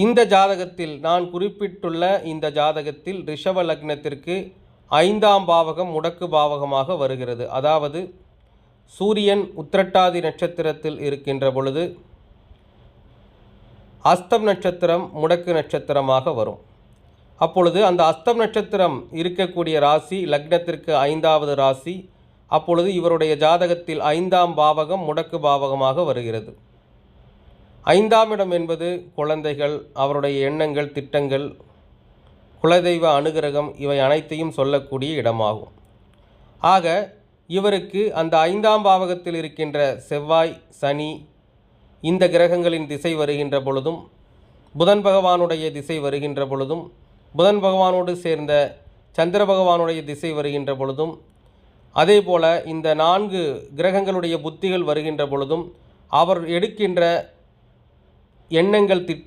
இந்த ஜாதகத்தில் நான் குறிப்பிட்டுள்ள இந்த ஜாதகத்தில் ரிஷப லக்னத்திற்கு 5ஆம் பாவகம் முடக்கு பாவகமாக வருகிறது. அதாவது சூரியன் உத்திரட்டாதி நட்சத்திரத்தில் இருக்கின்ற பொழுது அஸ்தம் நட்சத்திரம் முடக்கு நட்சத்திரமாக வரும். அப்பொழுது அந்த அஸ்தம் நட்சத்திரம் இருக்கக்கூடிய ராசி லக்னத்திற்கு 5வது ராசி. அப்பொழுது இவருடைய ஜாதகத்தில் 5ஆம் பாவகம் முடக்கு பாவகமாக வருகிறது. 5ஆம் இடம் என்பது குழந்தைகள், அவருடைய எண்ணங்கள், திட்டங்கள், குலதெய்வ அனுகிரகம் இவை அனைத்தையும் சொல்லக்கூடிய இடமாகும். ஆக இவருக்கு அந்த 5ஆம் பாவகத்தில் இருக்கின்ற செவ்வாய், சனி இந்த கிரகங்களின் திசை வருகின்ற பொழுதும், புதன் பகவானுடைய திசை வருகின்ற பொழுதும், புதன் பகவானோடு சேர்ந்த சந்திர பகவானுடைய திசை வருகின்ற பொழுதும், அதே போல் இந்த 4 கிரகங்களுடைய புத்திகள் வருகின்ற பொழுதும் அவர் எடுக்கின்ற எண்ணங்கள், திட்டங்கள்